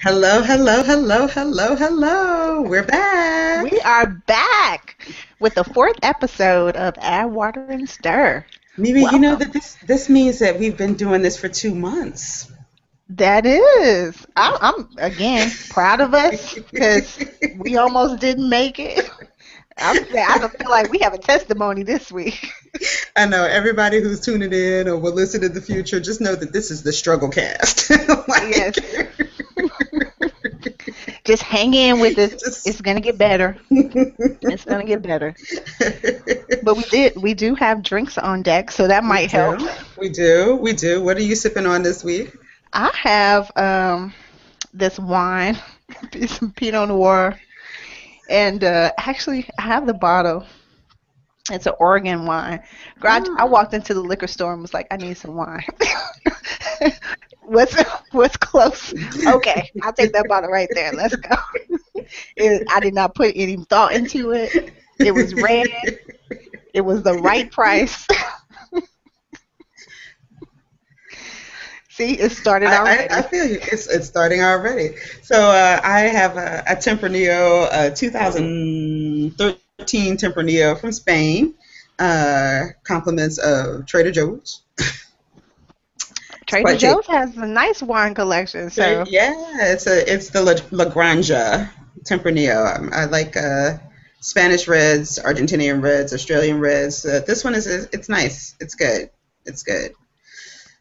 Hello, hello, hello, hello, hello. We're We back. are back with the fourth episode of Add Water and Stir. Mimi, you know Welcome. that this means that we've been doing this for 2 months. That is. I'm again proud of us because we almost didn't make it. I don't feel like we have a testimony this week. I know everybody who's tuning in or will listen in the future, just know that this is the struggle cast. Yes. Like, Just hang in with us. just It's gonna get better. It's gonna get better. But we do have drinks on deck, so that we might help. do. We do. We do. What are you sipping on this week? I have this wine, some Pinot Noir. And actually, I have the bottle. It's an Oregon wine. I Oh. walked into the liquor store and was like, I need some wine. what's what's close? Okay, I'll take that bottle right there. Let's go. I did not put any thought into it. It was red. It was the right price. See, it started I already. feel you. It's starting already. So I have a Tempranillo, 2013 Tempranillo from Spain. Compliments of Trader Joe's. It's Trader quite tasty. Joe's has a nice wine collection, so Yeah, it's the La Granja Tempranillo. I like Spanish reds, Argentinian reds, Australian reds. This one is it's nice. It's good. It's good.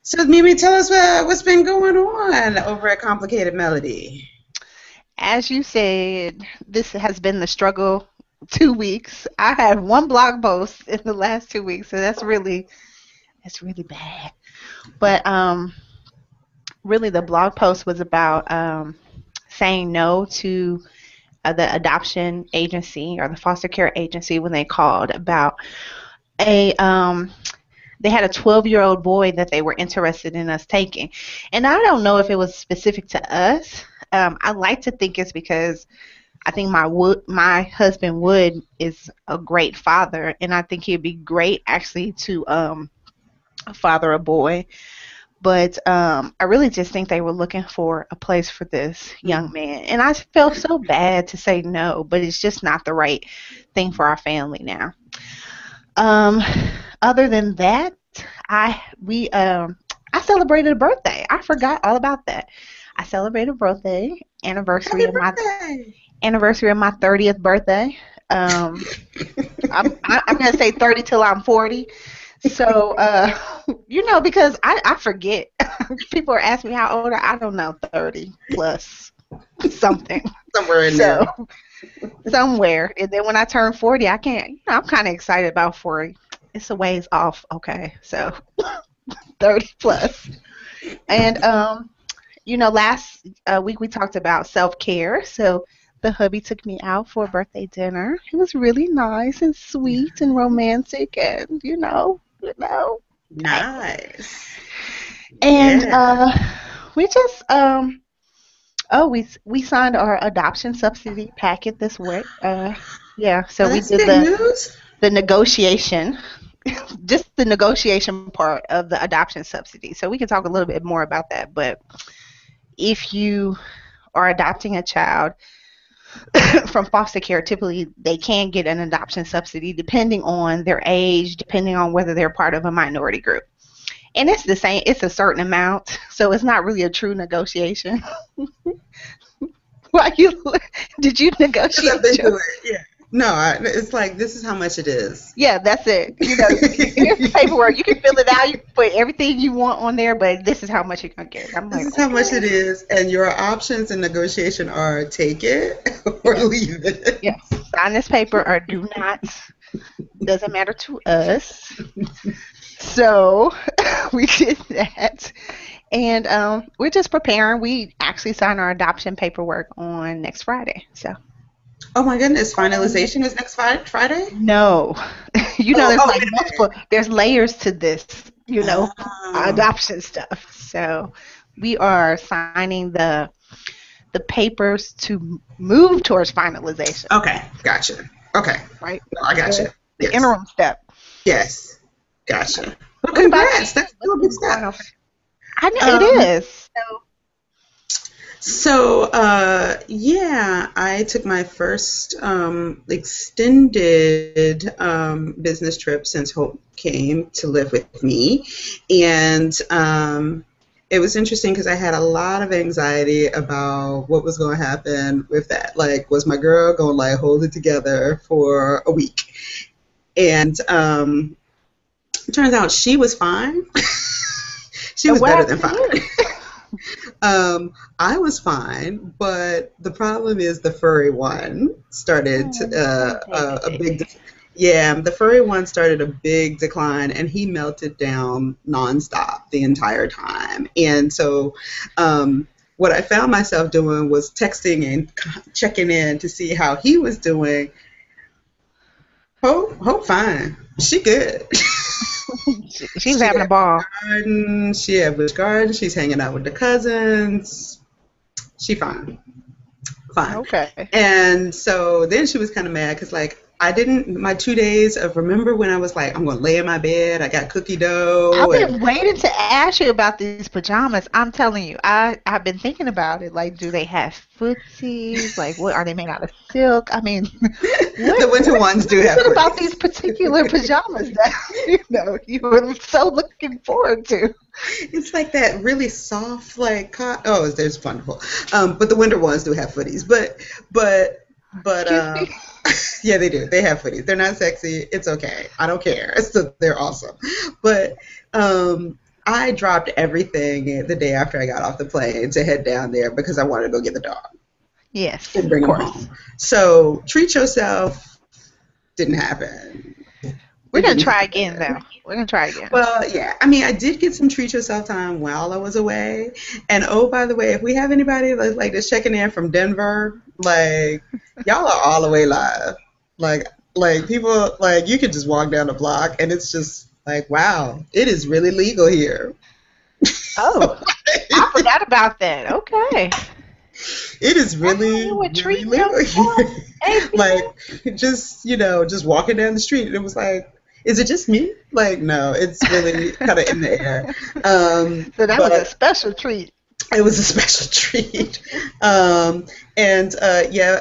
So Mimi, tell us what's been going on over at Complicated Melody. as you said, this has been the struggle 2 weeks. I had one blog post in the last 2 weeks, so that's really bad. But really, the blog post was about saying no to the adoption agency or the foster care agency when they called about a they had a 12-year-old boy that they were interested in us taking. And I don't know if it was specific to us. I like to think it's because I think my husband Wood is a great father, and I think he'd be great actually to father a boy. But I really just think they were looking for a place for this young man, and I felt so bad to say no, but it's just not the right thing for our family now. Um, Other than that, I celebrated a birthday. I forgot all about that. I celebrated a birthday Happy birthday! anniversary of my 30th birthday. Um, I'm gonna say 30 till I'm 40. So because I forget. People are asking me how old I don't know, 30 plus something. Somewhere in So there. somewhere. And then when I turn 40, I can't, I'm kind of excited about 40. It's a ways off. Okay. So 30 plus. And, last week we talked about self care. So the hubby took me out for a birthday dinner. It was really nice and sweet and romantic and, okay. Nice. And Yeah. we just, we signed our adoption subsidy packet this week. Yeah, so Well, we that's did good news. the negotiation, just the negotiation part of the adoption subsidy. So we can talk a little bit more about that. But if you are adopting a child from foster care, typically they can get an adoption subsidy depending on their age, depending on whether they're part of a minority group. And it's the same, it's a certain amount, so it's not really a true negotiation. Why you did you Because I've negotiate been your through it. Yeah. No, it's like this is how much it is. Yeah, that's it. Here's the paperwork. You can fill it out. You can put everything you want on there, but this is how much you're gonna get. I'm This like, is how much it okay. is, and your options in negotiation are take it or Yeah, leave it. yeah. Sign this paper or do not. Doesn't matter to us. So we did that. And we're just preparing. We actually sign our adoption paperwork on next Friday. So Oh my goodness, finalization is next Friday? no, Oh, there's oh, like wait a minute. multiple. There's layers to this. Oh, Adoption stuff. So we are signing the papers to move towards finalization. okay, gotcha. Okay, Right. no, I The gotcha. the Yes, interim step. yes, gotcha. Well, What about you? congrats. That's What's still a big been going step. on? I know it Um, is. So Yeah, I took my first extended business trip since Hope came to live with me. And it was interesting because I had a lot of anxiety about what was going to happen with that. Like, was my girl going to like hold it together for a week? And it turns out she was fine. She was What better than happened to fine. you? I was fine, but the problem is the furry one started Oh, a big, baby. yeah, the furry one started a big decline, and he melted down nonstop the entire time. And so, what I found myself doing was texting and checking in to see how he was doing. Hope, fine, she good. She was She having a at ball. garden, she at Busch Garden, she's hanging out with the cousins. She fine. Fine. Okay. And so then she was kind of mad because, like, I didn't, my 2 days of, remember when I was like, I'm going to lay in my bed, I got cookie I've dough, and been waiting to ask you about these pajamas. I'm telling you, I've been thinking about it. Like, do they have footsies? Like, what are they made out of silk? I mean, what the winter ones what do is have it about these footies. particular pajamas that you were so looking forward to? It's like that really soft, like, oh, there's wonderful. But the winter ones do have footies. But, but, Excuse me. yeah, they do. They have footies. They're not sexy. It's okay. I don't care. So they're awesome. But I dropped everything the day after I got off the plane to head down there because I wanted to go get the dog Yes, and of bring him course. home. So treat yourself didn't happen. We're It gonna didn't try again, happen. though. We're gonna try again. Well, yeah. I mean, I did get some treat yourself time while I was away. And oh, by the way, if we have anybody that's like just checking in from Denver, like y'all are all the way live. Like, like people, like you could just walk down the block and it's just like, wow, it is really legal here. Oh, I forgot about that. Okay. It is Now really, you were really treating legal yourself, here. Like, ABM. just, just walking down the street, and it was like, is it just me? Like, no, it's really kind of in the air. So that was a But special treat. it was a special treat. And yeah,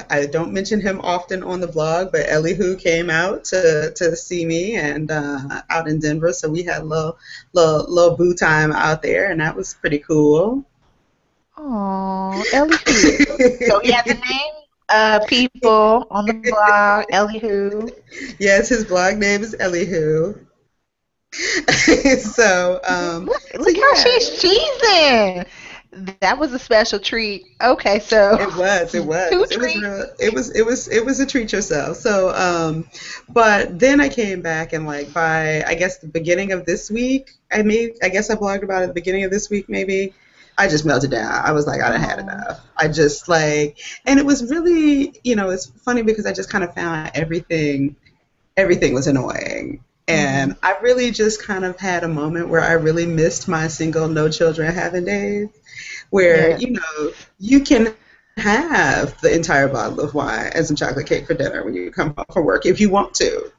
I don't mention him often on the blog, but Elihu came out to see me and out in Denver, so we had a little boo time out there, and that was pretty cool. Oh, Elihu. So he has a name? People on the blog, Elihu. Yes, his blog name is Elihu. so so Look how yeah, she's cheesing. That was a special treat. Okay, so two it was treats. real, it was a treat yourself. So but then I came back and like by I guess the beginning of this week, I guess I blogged about it at the beginning of this week maybe. I just melted down. I was like, I done had Oh. enough. I just like, and it was really, it's funny because I just kind of found everything was annoying. Hmm. And I really just kind of had a moment where I really missed my single, no children having days, where, Yes. you can have the entire bottle of wine and some chocolate cake for dinner when you come home from work if you want to.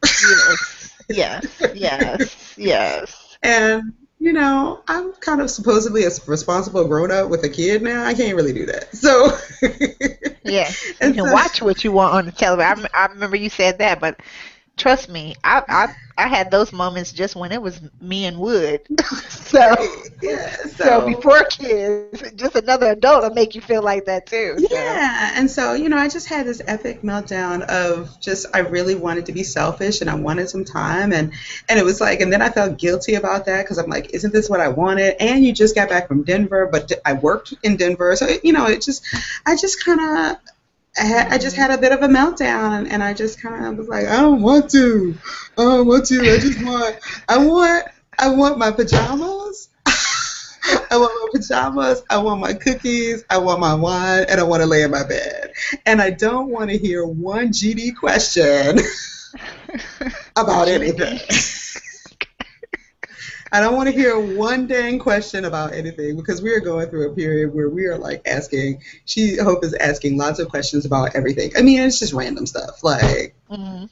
Yes. Yes. Yes. Yes. And, I'm kind of supposedly a responsible grown up with a kid now. I can't really do that. So, Yes. You and can so, watch what you want on the television. I remember you said that, but trust me, I had those moments just when it was me and Wood. So right. Yeah. so So, before kids, just another adult will make you feel like that too. So yeah, and so, I just had this epic meltdown of just I really wanted to be selfish and I wanted some time and it was like and then I felt guilty about that because I'm like, isn't this what I wanted? And you just got back from Denver, but I worked in Denver, so it just I just kind of I just hmm had a bit of a meltdown and I just kind of was like, I don't want to. I don't want to. I want I want my pajamas. I want my pajamas, I want my cookies, I want my wine, and I want to lay in my bed. And I don't want to hear one GD question about anything. GD. I don't want to hear one dang question about anything because we are going through a period where we are like Hope is asking lots of questions about everything. I mean, it's just random stuff like, hmm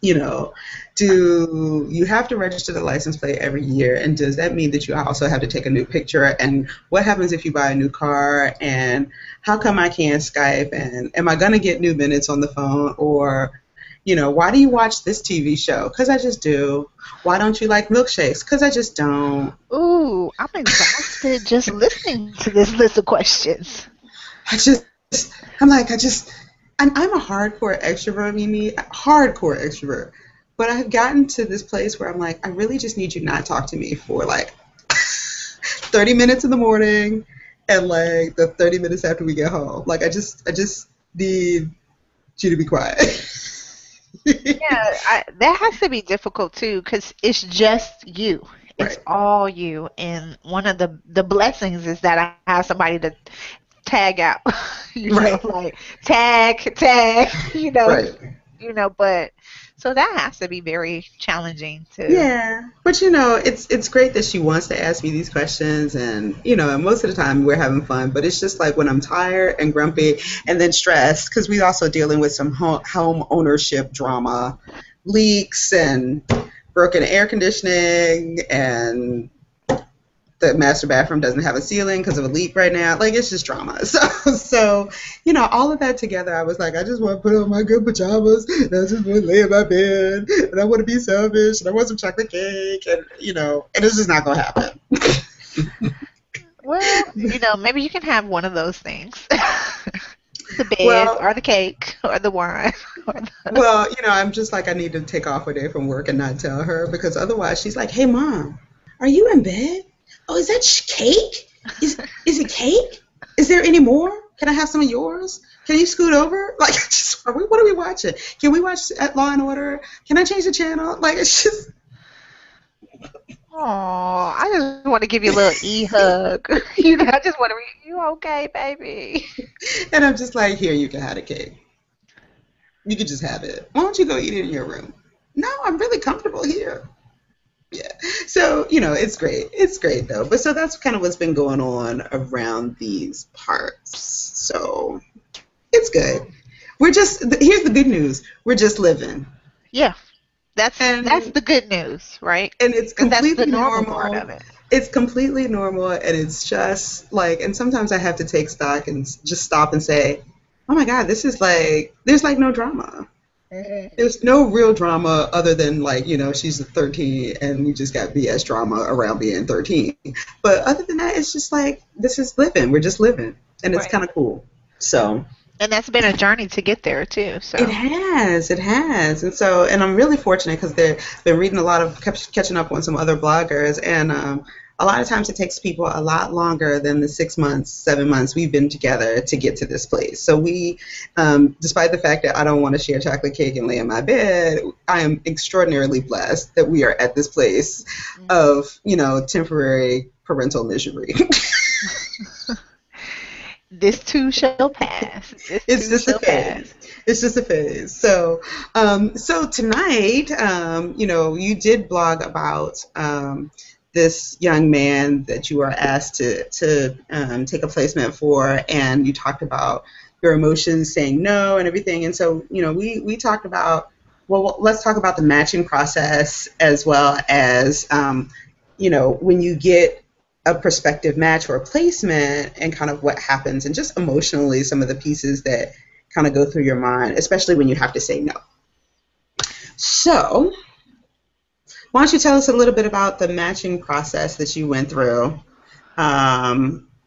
You know, do you have to register the license plate every year? And does that mean that you also have to take a new picture? And what happens if you buy a new car? And how come I can't Skype? And am I going to get new minutes on the phone? Or, why do you watch this TV show? Because I just do. Why don't you like milkshakes? Because I just don't. Ooh, I'm exhausted just listening to this list of questions. I just, I'm like, I'm a hardcore extrovert, Mimi, hardcore extrovert. But I've gotten to this place where I'm like, I really just need you not talk to me for like 30 minutes in the morning and like the 30 minutes after we get home. Like I just need you to be quiet. Yeah, that has to be difficult too, because it's just you. It's Right, all you. And one of the blessings is that I have somebody to tag out, right, like tag, right. but so that has to be very challenging to. Yeah, but it's great that she wants to ask me these questions, and and most of the time we're having fun. But it's just like when I'm tired and grumpy, and then stressed because we're also dealing with some home ownership drama, leaks and broken air conditioning, and the master bathroom doesn't have a ceiling because of a leak right now. Like it's just drama. So all of that together, I was like, I just want to put on my good pajamas. And I just want to lay in my bed, and I want to be selfish, and I want some chocolate cake, and and it's just not gonna happen. Well, maybe you can have one of those things. The bed Well, or the cake or the wine. Or the... I'm just like I need to take off a day from work and not tell her because otherwise she's like, "Hey, mom, are you in bed? Oh, is that cake? Is it cake? Is there any more? Can I have some of yours? Can you scoot over? Like, what are we watching? Can we watch at Law and Order? Can I change the channel? Like, it's just, Oh, I just want to give you a little hug. I just want to. You okay, baby? and I'm just like, here, you can have a cake. You can just have it. Why don't you go eat it in your room? No, I'm really comfortable here. Yeah. So, it's great. It's great though. But so that's kind of what's been going on around these parts. So it's good. Here's the good news. We're just living. Yeah, that's And the good news, right? it's Because that's the completely normal part of normal. it. It's completely normal and it's just like and sometimes I have to take stock and just stop and say, "Oh my God, this is like there's like no drama." There's no real drama other than like, she's 13 and we just got BS drama around being 13. But other than that, it's just like, this is living. We're just living. And it's Right. kind of cool. So And that's been a journey to get there too. it So has, it has. And I'm really fortunate because they've been reading a lot of, catching up on some other bloggers. And a lot of times it takes people a lot longer than the 6 months, 7 months we've been together to get to this place. So despite the fact that I don't want to share chocolate cake and lay in my bed, I am extraordinarily blessed that we are at this place mhm. of, temporary parental misery. This too shall pass. This It's too just a shall phase. pass. It's just a phase. So tonight, you did blog about this young man that you were asked to take a placement for, and you talked about your emotions, saying no, and everything. And so, we talked about let's talk about the matching process as well as when you get a prospective match or a placement and kind of what happens and just emotionally some of the pieces that kind of go through your mind, especially when you have to say no. So, why don't you tell us a little bit about the matching process that you went through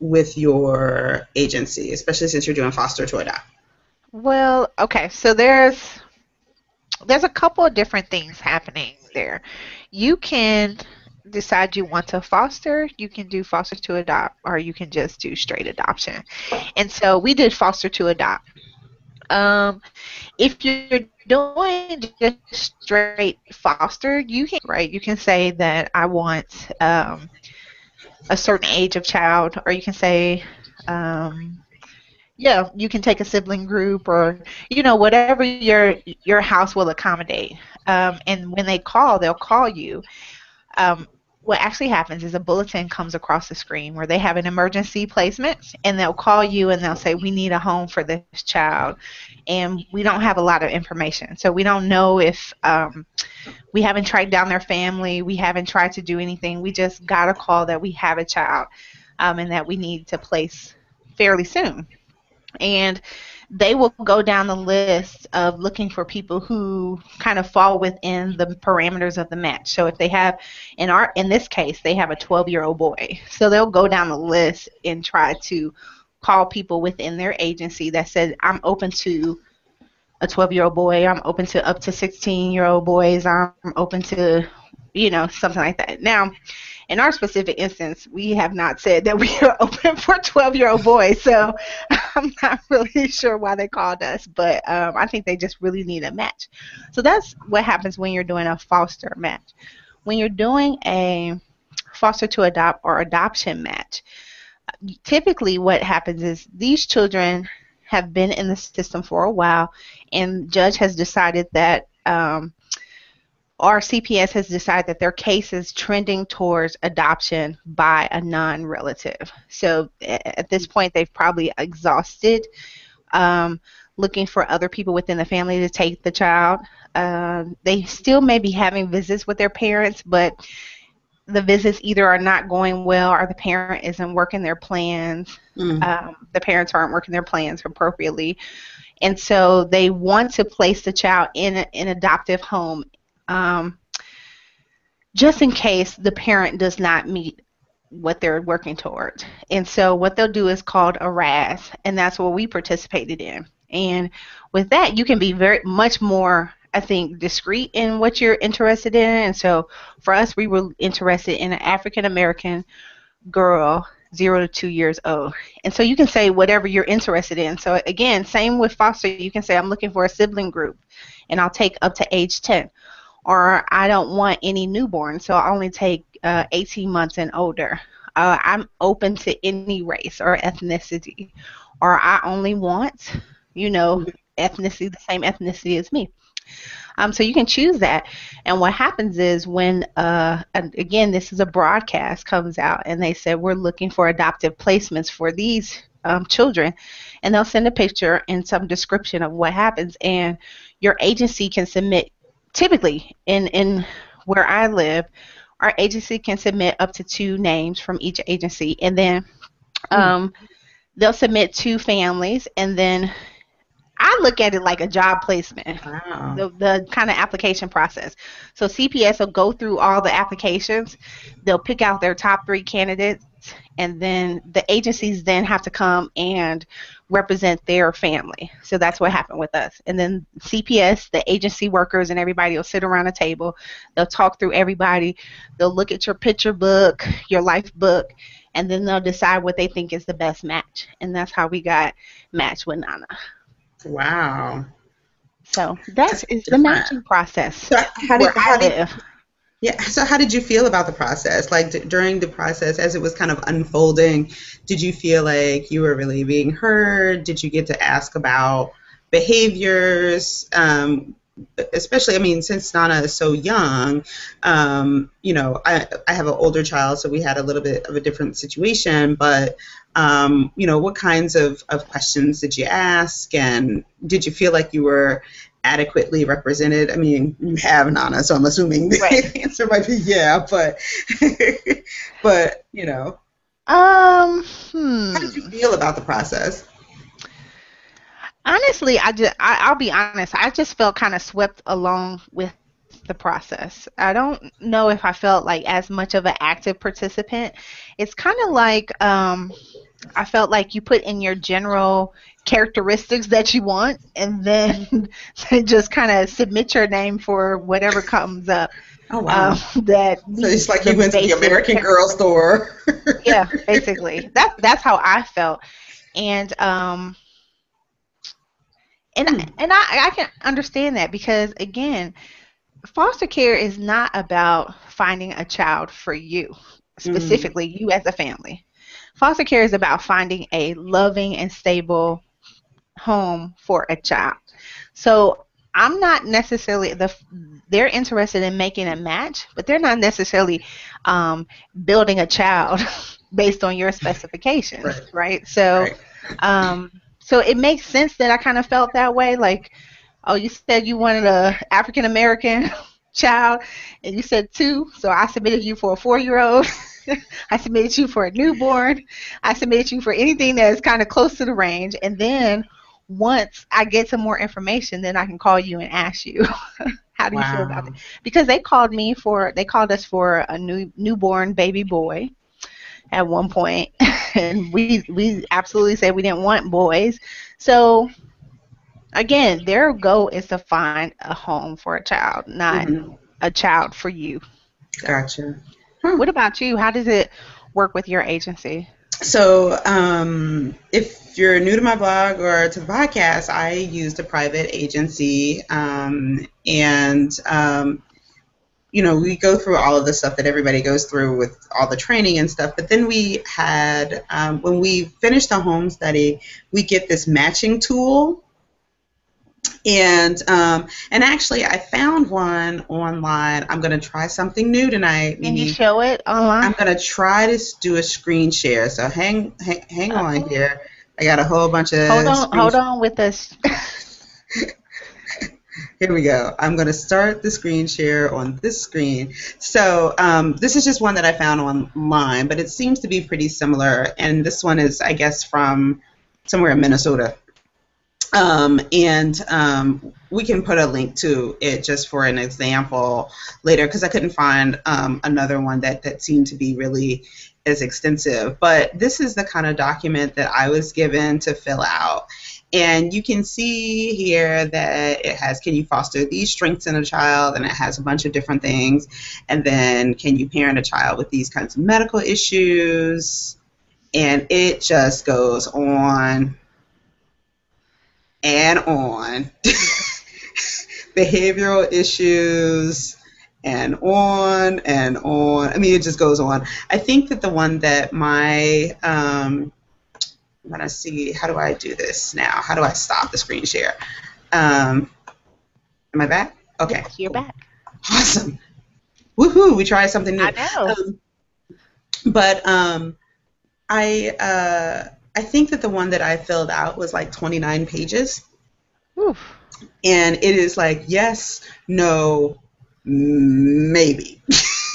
with your agency, especially since you're doing foster to adopt? Well, okay. So there's a couple of different things happening there. You can decide you want to foster, you can do foster to adopt, or you can just do straight adoption. And so we did foster to adopt. If you're doing just straight foster, you can right. You can say that I want a certain age of child, or you can say, um, yeah, you can take a sibling group, or whatever your house will accommodate. And when they call, they'll call you. Um, what actually happens is a bulletin comes across the screen where they have an emergency placement, and they'll call you and they'll say, we need a home for this child. And we don't have a lot of information. So we don't know if we haven't tracked down their family. We haven't tried to do anything. We just got a call that we have a child, and that we need to place fairly soon. And they will go down the list of looking for people who kind of fall within the parameters of the match. So if they have, in this case, they have a 12-year-old boy. So they'll go down the list and try to call people within their agency that said, I'm open to a 12-year-old boy. I'm open to up to 16-year-old boys. I'm open to, something like that. Now, in our specific instance, we have not said that we are open for 12-year-old boys. So I'm not really sure why they called us, but I think they just really need a match. So that's what happens when you're doing a foster match. When you're doing a foster to adopt or adoption match, typically what happens is these children have been in the system for a while, and judge has decided that our CPS has decided that their case is trending towards adoption by a non-relative. So at this point, they've probably exhausted looking for other people within the family to take the child. They still may be having visits with their parents, but the visits either are not going well or the parent isn't working their plans. The parents aren't working their plans appropriately. And so they want to place the child in an adoptive home, just in case the parent does not meet what they're working towards. And so what they'll do is called a RAS, and that's what we participated in. And with that, you can be very much more, I think, discreet in what you're interested in. And so for us, we were interested in an African American girl, 0 to 2 years old. And so you can say whatever you're interested in. So again, same with foster, you can say I'm looking for a sibling group, and I'll take up to age 10. Or I don't want any newborn, so I'll only take 18 months and older. I'm open to any race or ethnicity. Or I only want, ethnicity, the same ethnicity as me. So you can choose that. And what happens is when, again, this is a broadcast comes out, and they said, we're looking for adoptive placements for these children. And they'll send a picture and some description of what happens. And your agency can submit, typically in where I live, our agency can submit up to 2 names from each agency. And then they'll submit 2 families, and then I look at it like a job placement, Wow. the kind of application process. So CPS will go through all the applications. They'll pick out their top 3 candidates, and then the agencies then have to come and represent their family. So that's what happened with us. And then CPS, the agency workers and everybody will sit around a table. They'll talk through everybody. They'll look at your picture book, your life book, and then they'll decide what they think is the best match. And that's how we got matched with Nana. Wow. So that is the Different. matching process So where I live. yeah, so how did you feel about the process? Like during the process, as it was kind of unfolding, did you feel like you were really being heard? Did you get to ask about behaviors? Especially, I mean, since Nana is so young, I have an older child, so we had a little bit of a different situation, but what kinds of questions did you ask, and did you feel like you were adequately represented? I mean, you have Nana, so I'm assuming Right. the answer might be yeah, but but Um, how did you feel about the process? Honestly, I'll be honest. I just felt kind of swept along with the process. I don't know if I felt like as much of an active participant. It's kind of like I felt like you put in your general characteristics that you want, and then just kind of submit your name for whatever comes up. Oh wow! That So it's like the you went to the basic American Girl store. Yeah, basically. That's how I felt. And I can understand that because again, foster care is not about finding a child for you, Mm, specifically you as a family. Foster care is about finding a loving and stable home for a child. So I'm not necessarily they're interested in making a match, but they're not necessarily um, building a child based on your specifications, Right. right? So, Right. so it makes sense that I kind of felt that way. Like, oh, you said you wanted a African American child, and you said two, so I submitted you for a 4-year-old. I submitted you for a newborn. I submitted you for anything that's kind of close to the range, and then once I get some more information, then I can call you and ask you, how do you feel about it? Wow. Because they called us for a newborn baby boy at one point, and we absolutely said we didn't want boys. So again, their goal is to find a home for a child, not Hmm. a child for you. So, Gotcha. Huh. what about you? How does it work with your agency? So, if you're new to my blog or to the podcast, I used a private agency, and we go through all of the stuff that everybody goes through with all the training and stuff. But then we had, when we finished the home study, we get this matching tool. And actually, I found one online. I'm going to try something new tonight, Can you Mimi. show it online? I'm going to try to do a screen share. So hang on Oh, here. I got a whole bunch of screen. hold on with us. Here we go. I'm going to start the screen share on this screen. So this is just one that I found online, but it seems to be pretty similar. And this one is, I guess, from somewhere in Minnesota. And we can put a link to it just for an example later, because I couldn't find another one that seemed to be really as extensive. But this is the kind of document that I was given to fill out. And you can see here that it has, can you foster these strengths in a child? And it has a bunch of different things. And then, can you parent a child with these kinds of medical issues? And it just goes on and on. Behavioral issues and on and on. I mean, it just goes on. I think that the one that I'm gonna see, how do I do this now? How do I stop the screen share? Um, am I back? Okay, Yes, you're cool. back. Awesome. Woohoo, we tried something I new. know. But I think that the one that I filled out was like 29 pages. Oof. And it is like yes, no, maybe.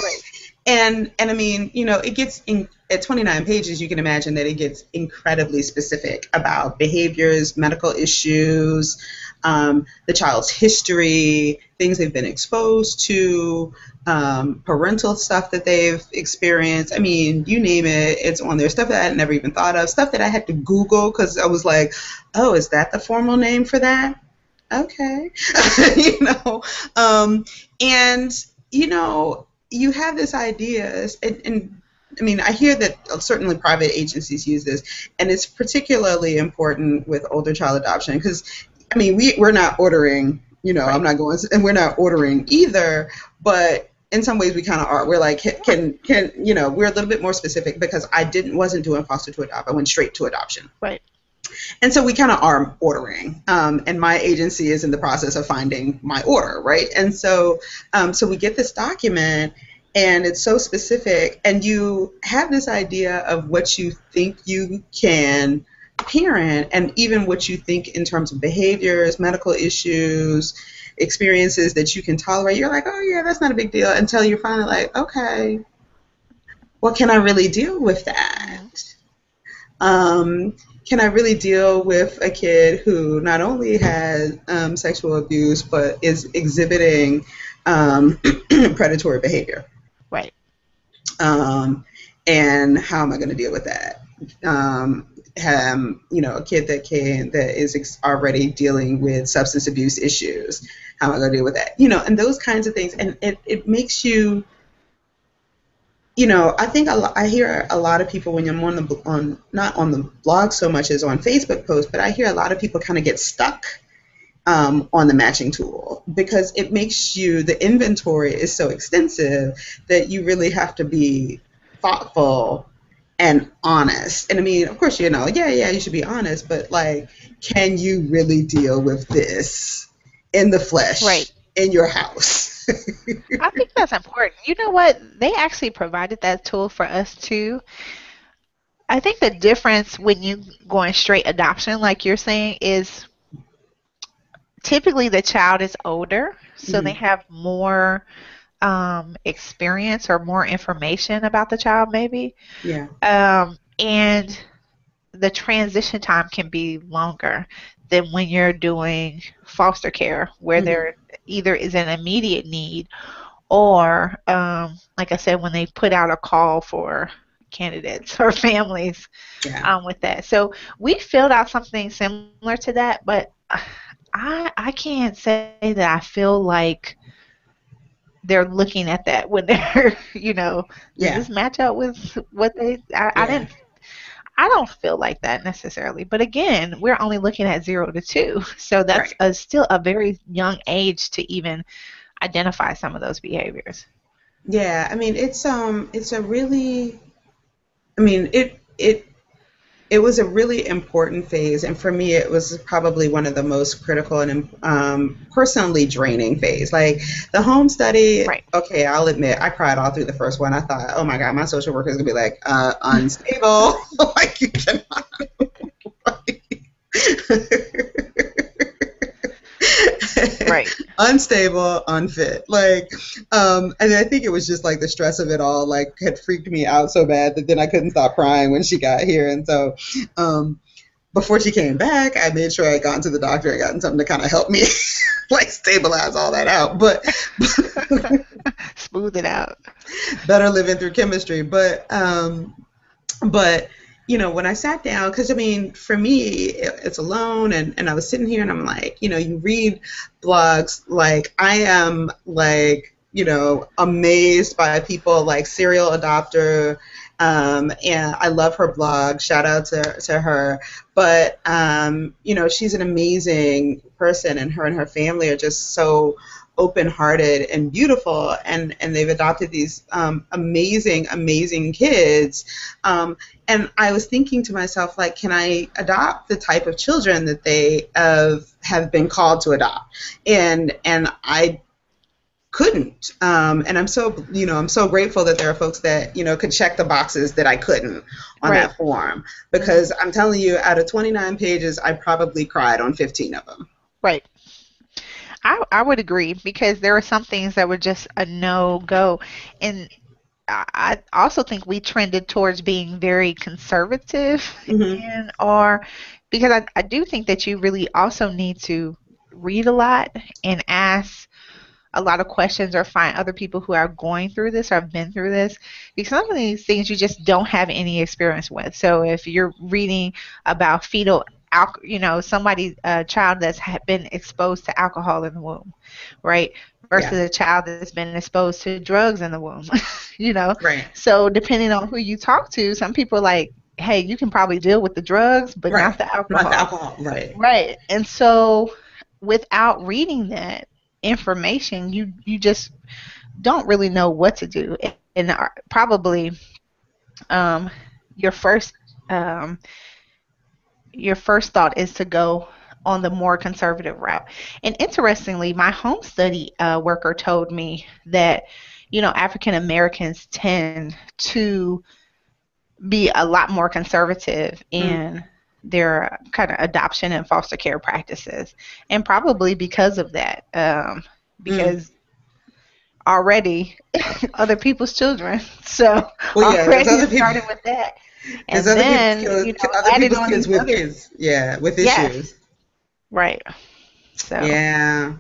Right. And I mean, it gets at 29 pages, you can imagine that it gets incredibly specific about behaviors, medical issues, the child's history, things they've been exposed to, parental stuff that they've experienced. I mean, you name it, it's on there. Stuff that I had never even thought of, stuff that I had to Google because I was like, oh, is that the formal name for that? Okay. you know, and you have this idea, and I mean, I hear that certainly private agencies use this, and it's particularly important with older child adoption because, I mean, we're not ordering, I'm Right. not going, and we're not ordering either, but in some ways we kind of are. We're like, we're a little bit more specific because I wasn't doing foster to adopt. I went straight to adoption. Right. And so we kind of are ordering, and my agency is in the process of finding my order, right? And so we get this document, and it's so specific, and you have this idea of what you think you can parent, and even what you think in terms of behaviors, medical issues, experiences that you can tolerate. You're like, oh yeah, that's not a big deal, until you're finally like, okay, what can I really deal with that? Mhm. Um, can I really deal with a kid who not only has sexual abuse but is exhibiting predatory behavior? Right. Um, and how am I going to deal with that? A kid that is already dealing with substance abuse issues. How am I going to deal with that? And those kinds of things. And it makes you, I think I hear a lot of people when I'm not on the blog so much as on Facebook posts, but I hear a lot of people kind of get stuck on the matching tool because it makes the inventory is so extensive that you really have to be thoughtful and honest. And I mean, of course, yeah, you should be honest, but like, can you really deal with this in the Right. flesh in your house. I think that's important. You know what? They actually provided that tool for us too. I think the difference when you going straight adoption, like you're saying, is typically the child is older, so they Hmm. have more experience or more information about the child, maybe. Yeah. And the transition time can be longer than when you're doing foster care, where Hmm. there either is an immediate need or, like I said, when they put out a call for candidates or families Yeah. with that. So we filled out something similar to that, but I can't say that I feel like they're looking at that when they're, does Yeah. this match up with what I Yeah. didn't, I don't feel like that necessarily. But again, we're only looking at 0 to 2. So that's Right. still a very young age to even identify some of those behaviors. Yeah. I mean, it's a really, I mean, it was a really important phase, and for me, it was probably one of the most critical and personally draining phase. Like the home study, Right. okay, I'll admit, I cried all through the first one. I thought, oh my God, my social worker is gonna be like, unstable, like you cannot. Right. Unstable, unfit. Like, and I think it was just like the stress of it all, like, had freaked me out so bad that then I couldn't stop crying when she got here. And so, before she came back, I made sure I got to the doctor and gotten something to kind of help me, like, stabilize all that out. But Smooth it out. better living through chemistry. But when I sat down, because I mean, for me, it's alone, and I was sitting here, and I'm like, you read blogs, like I am like, amazed by people like Serial Adopter, and I love her blog. Shout out to her. But she's an amazing person, and her family are just so open-hearted and beautiful, and they've adopted these amazing kids. And I was thinking to myself, like, can I adopt the type of children that they have been called to adopt? And I couldn't. And I'm so grateful that there are folks that could check the boxes that I couldn't on Right. that form, Hmm. because I'm telling you, out of 29 pages, I probably cried on 15 of them. Right. I would agree because there are some things that were just a no go. And I also think we trended towards being very conservative Hmm. in our, because I do think that you really also need to read a lot and ask a lot of questions or find other people who are going through this or have been through this, because some of these things you just don't have any experience with. So if you're reading about fetal somebody, a child that's been exposed to alcohol in the womb, right, Yeah. versus a child that's been exposed to drugs in the womb, you know Right. so depending on who you talk to, some people are like, hey, you can probably deal with the drugs but Right. not the Not the alcohol. alcohol. Right. Right. And so without reading that information, you just don't really know what to do. And probably um, your first um, your first thought is to go on the more conservative route. And interestingly, my home study worker told me that African Americans tend to be a lot more conservative Mm. in their kind of adoption and foster care practices, and probably because of that, Mm. because already other people's children, so Well, yeah, already it started with that, there's and other people's then kids, other added people's on kids these with other. kids, yeah, with Yes, issues. right. So Yeah.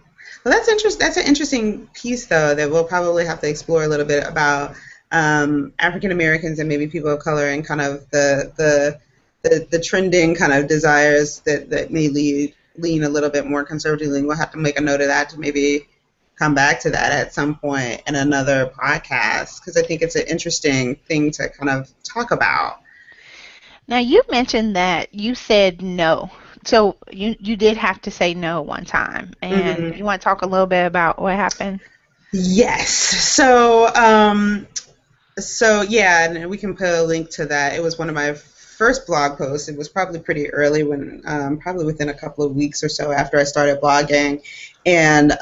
Well, that's interesting. That's an interesting piece, though, that we'll probably have to explore a little bit about African Americans and maybe people of color, and kind of the trending kind of desires that may lean a little bit more conservatively. We'll have to make a note of that to maybe come back to that at some point in another podcast, because I think it's an interesting thing to kind of talk about. now you mentioned that you said no. So you did have to say no one time, and Hmm. you want to talk a little bit about what happened? Yes. So yeah, and we can put a link to that. It was one of my first blog post, it was probably pretty early when, probably within a couple of weeks or so after I started blogging. And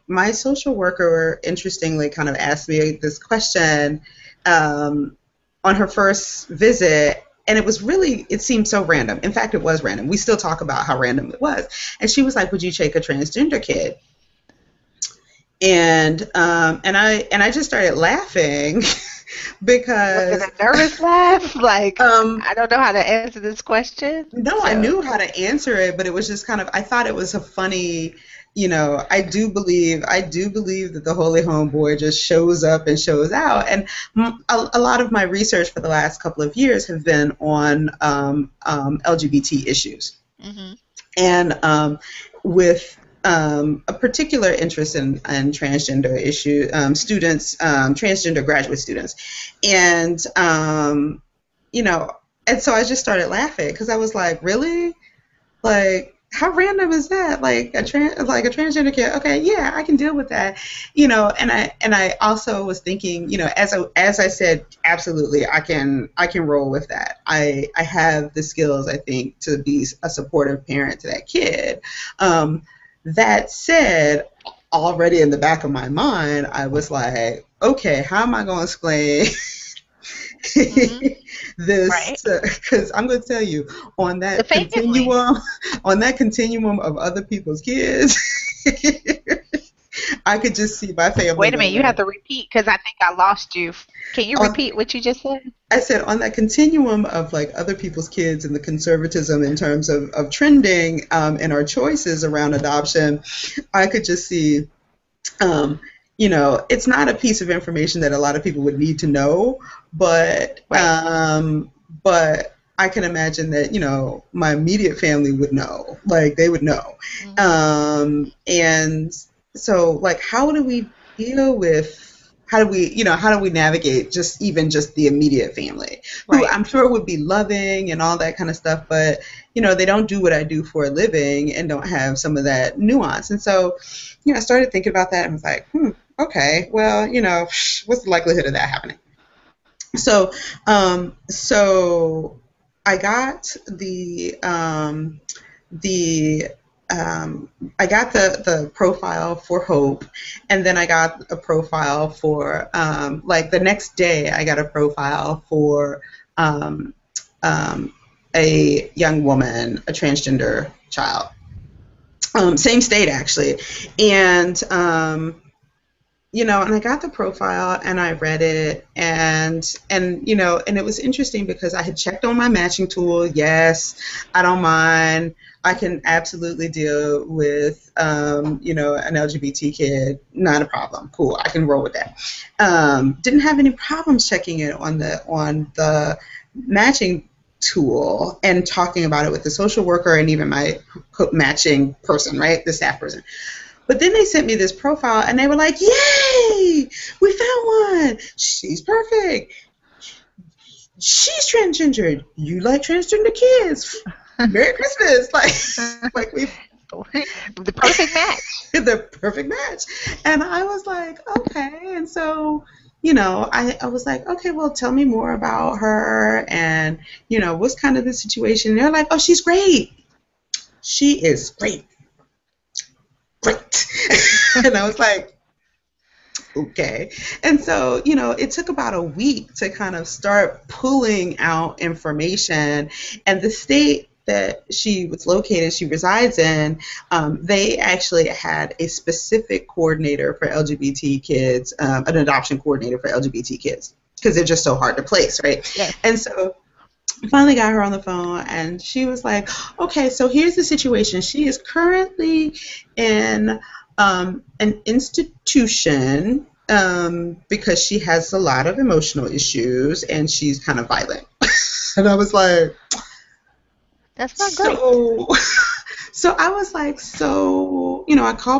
my social worker, interestingly, kind of asked me this question um, on her first visit. And it was really, it seemed so random. In fact, it was random. We still talk about how random it was. And she was like, would you take a transgender kid? And I just started laughing Was it because a nervous laugh? Like, um, I don't know how to answer this question. no, I So, knew how to answer it, but it was just kind of, I thought it was a funny, I do believe that the Holy Homeboy just shows up and shows out. And a lot of my research for the last couple of years have been on LGBT issues. hmm And with a particular interest in transgender issue students, transgender graduate students, and you know, and so I just started laughing because I was like, really, like. How random is that? Like a transgender kid. Okay, yeah, I can deal with that. And I also was thinking, as I said, absolutely, I can roll with that. I have the skills, I think, to be a supportive parent to that kid. That said, already in the back of my mind, I was like, okay, how am I going to explain hmm right. this? Because I'm going to tell you, on The that family. continuum, on that continuum of other people's kids, I could just see my family Wait a minute, you have going. to repeat because I think I lost you. Can you On, repeat what you just said? I said on that continuum of like other people's kids and the conservatism in terms of trending and our choices around adoption, I could just see Um, it's not a piece of information that a lot of people would need to know, but Right. I can imagine that my immediate family would know, like they would know, hmm and so like how do we navigate just the immediate family, who Right. I'm sure would be loving and all that kind of stuff, but they don't do what I do for a living and don't have some of that nuance. And so I started thinking about that and was like, okay, well, what's the likelihood of that happening? So I got the I got the profile for Hope, and then I got a profile for like the next day I got a profile for um, um, a young woman, a transgender child, same state actually, and and I got the profile and I read it, and it was interesting because I had checked on my matching tool. Yes, I don't mind. I can absolutely deal with an LGBT kid, not a problem. Cool, I can roll with that. Didn't have any problems checking it on the matching tool and talking about it with the social worker and even my matching person, right, the staff person. But then they sent me this profile and they were like, yay, we found one. She's perfect. She's transgender. You like transgender kids. Merry Christmas. Like we The perfect match. the perfect match. And I was like, okay. And so, I was like, okay, well, tell me more about her and, what's kind of the situation. And they're like, oh, she's great. She is great. Great. And I was like, okay. And so, it took about a week to kind of start pulling out information. And the state that she was located, she resides in, they actually had a specific coordinator for LGBT kids, an adoption coordinator for LGBT kids, because they're just so hard to place, right? Yes. And so finally got her on the phone and she was like, okay, so here's the situation. She is currently in an institution because she has a lot of emotional issues and she's kind of violent. And I was like, That's not great. so so I was like,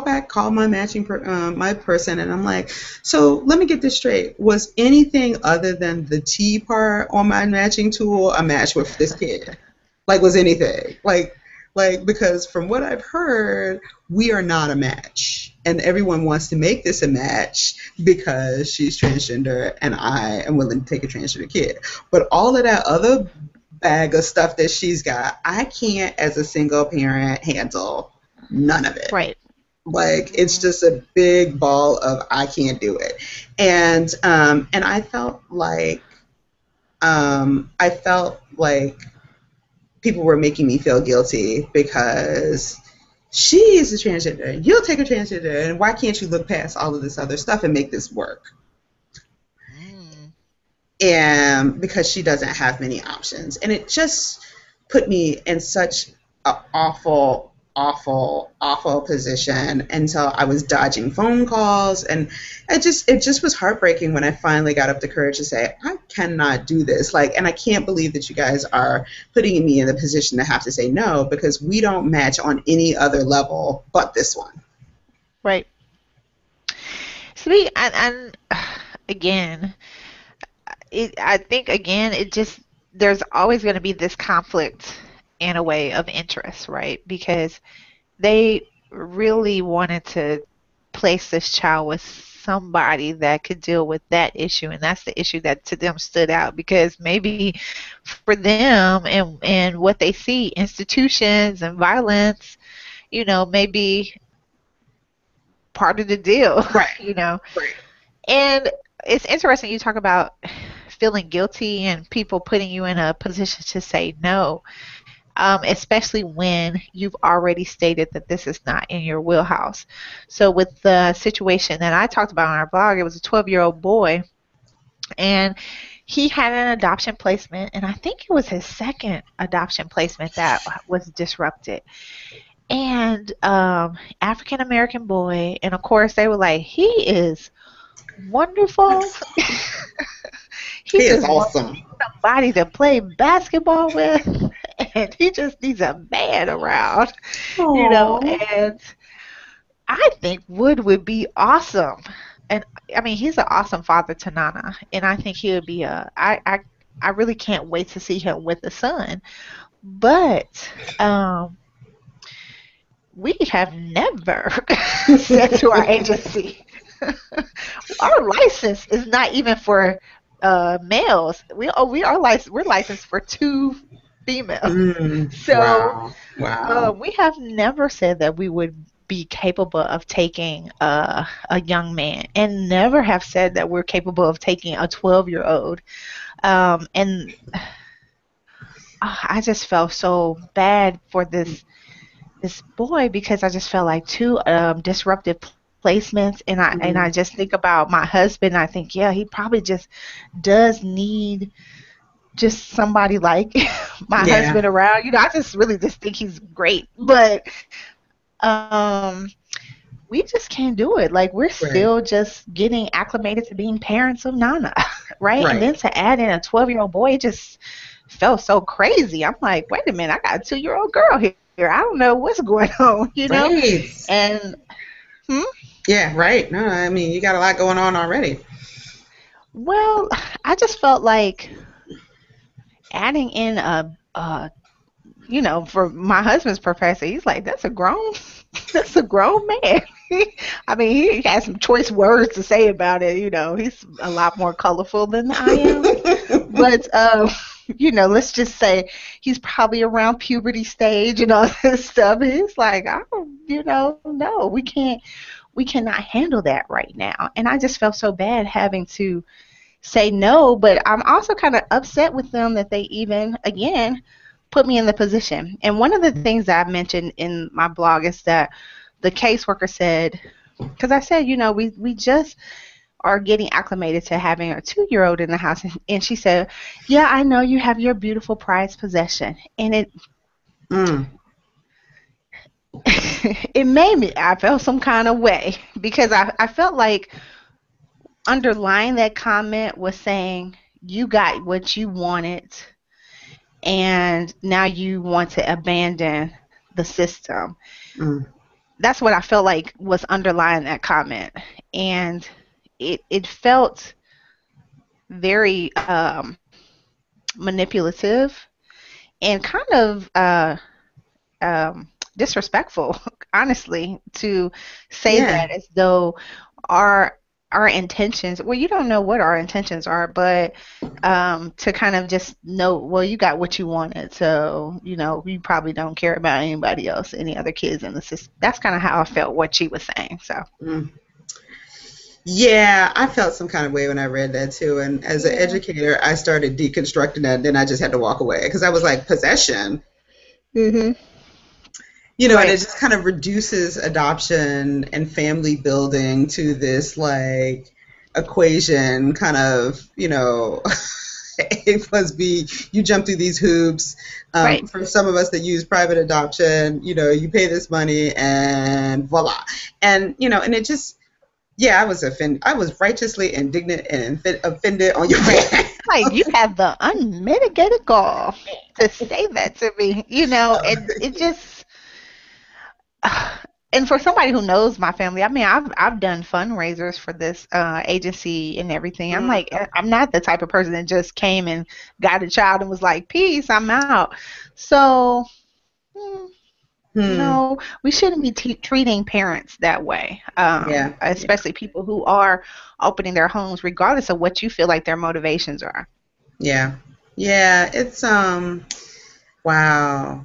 I called my my person, and I'm like, so let me get this straight. Was anything other than the T part on my matching tool a match with this kid? Like, was anything? Because from what I've heard, we are not a match. and everyone wants to make this a match because she's transgender and I am willing to take a transgender kid. But all of that other bag of stuff that she's got, I can't as a single parent handle none of it. Right. Like it's Mhm. just a big ball of I can't do it. And I felt like people were making me feel guilty because she is a transgender. You'll take a transgender, and why can't you look past all of this other stuff and make this work? Mm. And because she doesn't have many options, and it just put me in such an awful, awful, awful position until I was dodging phone calls, and it just was heartbreaking when I finally got up the courage to say I cannot do this. Like, and I can't believe that you guys are putting me in the position to have to say no because we don't match on any other level but this one. Right. See, and again, I think again, it just there's always going to be this conflict in a way of interest, right? Because they really wanted to place this child with somebody that could deal with that issue, and that's the issue that to them stood out because maybe for them and what they see, institutions and violence, maybe part of the deal, Right. you know. Right. And it's interesting you talk about feeling guilty and people putting you in a position to say no, especially when you've already stated that this is not in your wheelhouse. So, with the situation that I talked about on our blog, it was a 12-year-old boy, and he had an adoption placement, and I think it was his second adoption placement that was disrupted. And African American boy, and of course, they were like, he is wonderful. He He is just wants awesome. somebody to play basketball with, and he just needs a man around, Aww. and I think Wood would be awesome. And I mean, he's an awesome father to Nana, and I think he would be I really can't wait to see him with a son. But um, we have never said to our agency, our license is not even for males. We are licensed. We're licensed for two females. So Wow. Wow. we have never said that we would be capable of taking a young man, and never have said that we're capable of taking a 12-year-old. And I just felt so bad for this boy because I just felt like two disruptive placements, and I Mm, just think about my husband. I think, yeah, he probably just does need just somebody like my yeah. husband around. I just really just think he's great, but um, we just can't do it. Like we're Right. still just getting acclimated to being parents of Nana, right? And Right. then to add in a 12-year-old boy, it just felt so crazy. I'm like, wait a minute, I got a 2-year-old girl here. I don't know what's going on. Right. And hmm, Yeah. Right. No, I mean, you got a lot going on already. well, I just felt like adding in for my husband's professor, he's like, that's a grown man. I mean, he has some choice words to say about it. He's a lot more colorful than I am. But let's just say he's probably around puberty stage and all this stuff. He's like, I don't, no, we cannot handle that right now. And I just felt so bad having to say no, but I'm also kind of upset with them that they even, again, put me in the position. And one of the things that I mentioned in my blog is that the caseworker said, because I said, we just are getting acclimated to having a 2-year-old in the house. And she said, yeah, I know you have your beautiful prized possession. And Mm, it made me, I felt some kind of way because I felt like underlying that comment was saying, you got what you wanted and now you want to abandon the system. mm, That's what I felt like was underlying that comment. And it felt very manipulative and kind of disrespectful, honestly, to say Yeah. that as though our our intentions, well, you don't know what our intentions are, but to kind of just know, well, you got what you wanted, so you probably don't care about anybody else, any other kids in the system. That's kind of how I felt what she was saying. So Mm. Yeah, I felt some kind of way when I read that too. And as an yeah. educator, I started deconstructing that. And then I just had to walk away because I was like, possession, Mhm. and Right. it just kind of reduces adoption and family building to this like equation kind of, A plus B. You jump through these hoops. Right. For some of us that use private adoption, you pay this money and voila. And it just, yeah, I was offended. I was righteously indignant and offended on your Right. behalf. Like, you have the unmitigated gall to say that to me, and it just, and for somebody who knows my family, I mean, I've done fundraisers for this agency and everything. I'm Mm, like, I'm not the type of person that just came and got a child and was like, peace, I'm out. So, mm, hmm. no, we shouldn't be treating parents that way, Yeah. Yeah. especially people who are opening their homes, regardless of what you feel like their motivations are. Yeah. Yeah. It's wow.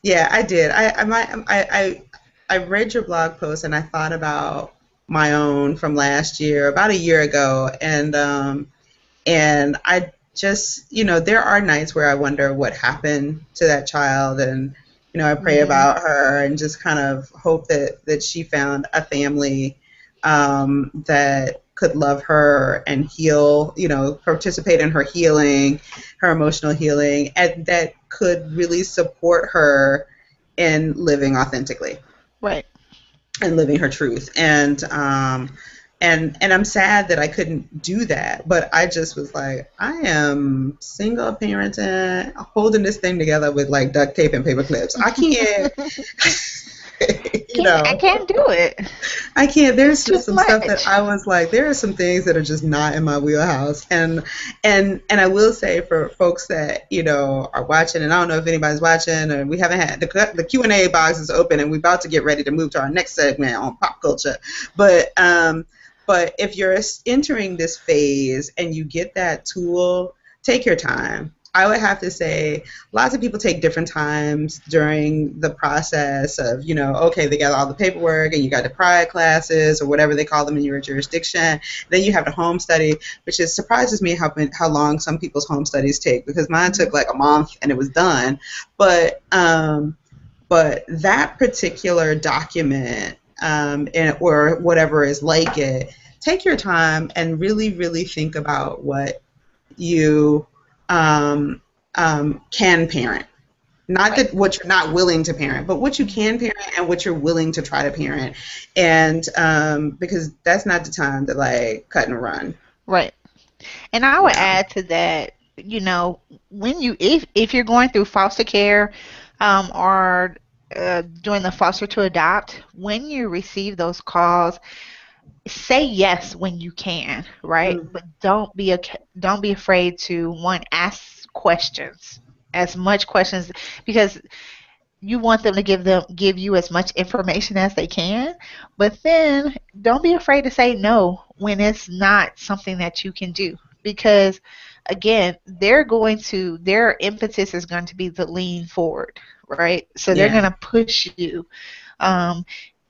Yeah, I did. I read your blog post and I thought about my own from last year, about a year ago, and I just, there are nights where I wonder what happened to that child, and I pray Hmm. about her and just kind of hope that she found a family that could love her and heal, participate in her healing, her emotional healing, and that could really support her in living authentically Right. and living her truth. And I'm sad that I couldn't do that, but I just was like, I am single parenting, holding this thing together with like duct tape and paper clips. I can't, you I know. can't do it. I can't. It's There's too just some stuff that much. I was like, there are some things that are just not in my wheelhouse. And I will say for folks that are watching, and I don't know if anybody's watching, or we haven't had the Q&A box is open, and we're about to get ready to move to our next segment on pop culture. But if you're entering this phase and you get that tool, take your time. I would have to say lots of people take different times during the process of, okay, they got all the paperwork and you got the pride classes or whatever they call them in your jurisdiction. Then you have the home study, which is surprises me how long some people's home studies take, because mine Mhm. took like a month and it was done. But that particular document, or whatever is like it, take your time and really, really think about what you um, can parent. Not Right. that what you're not willing to parent, but what you can parent and what you're willing to try to parent. And because that's not the time to like cut and run. Right. And I would Yeah. add to that, when if you're going through foster care, or doing the foster to adopt, when you receive those calls, say yes when you can, right? Mm, But don't be afraid to, one, ask questions, as much questions, because you want them to give you as much information as they can, but then don't be afraid to say no when it's not something that you can do, because again, their impetus is going to be to lean forward, right? So they're yeah. going to push you um,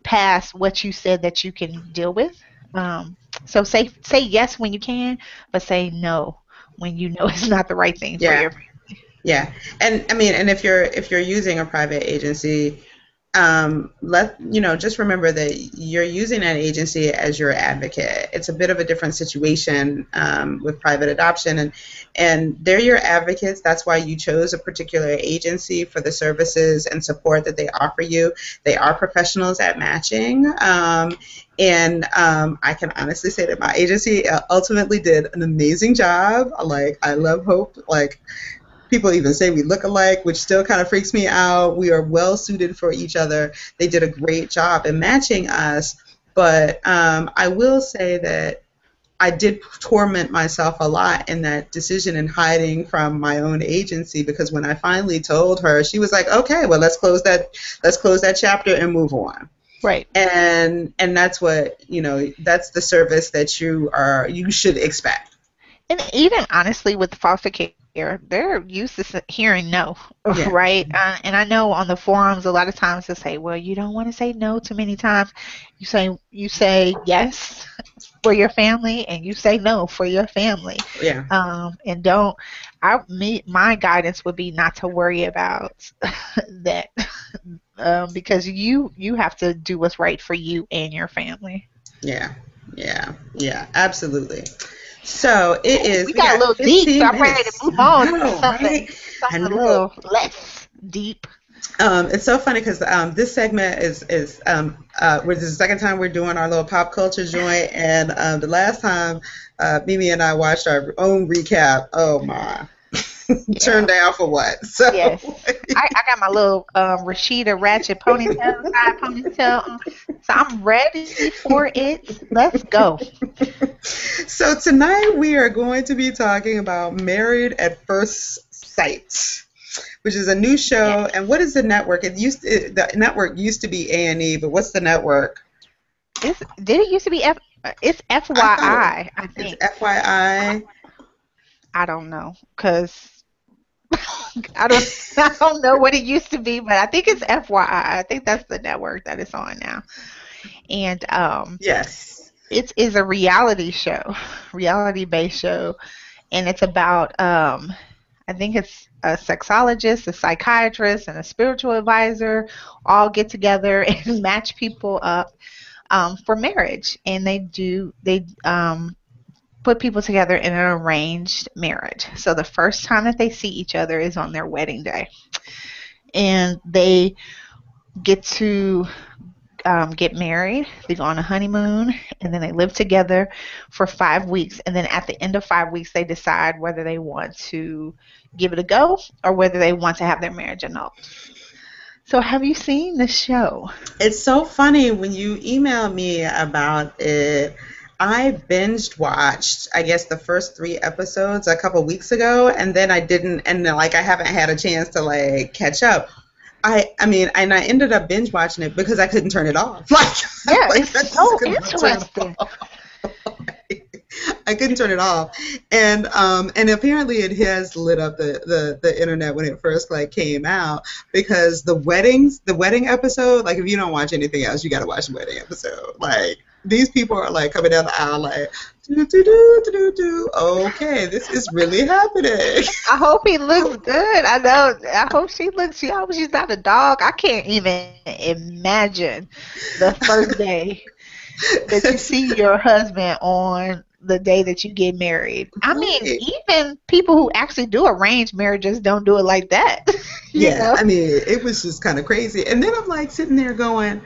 past what you said that you can deal with. So say yes when you can, but say no when you know it's not the right thing for Yeah. your. Yeah. And I mean, and if you're using a private agency, just remember that you're using that agency as your advocate. It's a bit of a different situation with private adoption, and they're your advocates. That's why you chose a particular agency for the services and support that they offer you. They are professionals at matching. And I can honestly say that my agency ultimately did an amazing job. Like, I love Hope. Like, people even say we look alike, which still kind of freaks me out. We are well suited for each other. They did a great job in matching us. But I will say that I did torment myself a lot in that decision and hiding from my own agency, because when I finally told her, she was like, okay, well, let's close that chapter and move on. Right. And that's what, that's the service that you should expect. And even honestly, with foster care, they're used to hearing no, Yeah. right? And I know on the forums, a lot of times they say, "Well, you don't want to say no too many times. You say yes for your family, and you say no for your family." Yeah. And don't. My guidance would be not to worry about that, because you have to do what's right for you and your family. Yeah. Yeah. Yeah. Absolutely. So it Ooh, is. we We got a got little deep, so 15 I'm ready to minutes. move I on to know, right? I something a know. little less deep. It's so funny because this segment is which is the second time we're doing our little pop culture joint, and the last time Mimi and I watched our own recap. Oh my, Yeah. turned down for what? So Yes. I got my little Rashida Ratchet ponytail, side ponytail on. So I'm ready for it. Let's go. so tonight we are going to be talking about Married at First Sight, which is a new show. And what Yes. is the network? The network used to be A&E, but what's the network? Did it used to be it's I thought FYI, I it's think. FYI. I don't know, cause I don't I don't know what it used to be, but I think it's FYI. I think that's the network that it's on now. And Yes. it is a reality show, reality based show, and it's about I think it's a sexologist, a psychiatrist, and a spiritual advisor all get together and match people up for marriage, and they put people together in an arranged marriage. So the first time that they see each other is on their wedding day, and they get to get married. They go on a honeymoon, and then they live together for 5 weeks. And then at the end of 5 weeks, they decide whether they want to give it a go or whether they want to have their marriage annulled. So, have you seen the show? It's so funny when you email me about it. I binged watched, I guess, the first 3 episodes a couple weeks ago, and then I didn't, and then, like I haven't had a chance to like catch up. I mean, and I ended up binge watching it because I couldn't turn it off. Yeah, Like it's I just so could not turn it interesting. off. I couldn't turn it off, and apparently it has lit up the internet when it first like came out, because the wedding episode, like if you don't watch anything else, you got to watch the wedding episode. Like these people are like coming down the aisle like do do do do do do. Okay, this is really happening. I hope he looks good. I know. I hope she looks. She hope she's not a dog. I can't even imagine the first day that you see your husband on the day that you get married. I mean, Right. even people who actually do arranged marriages don't do it like that. you Yeah, know? I mean, it was just kind of crazy. And then I'm like sitting there going,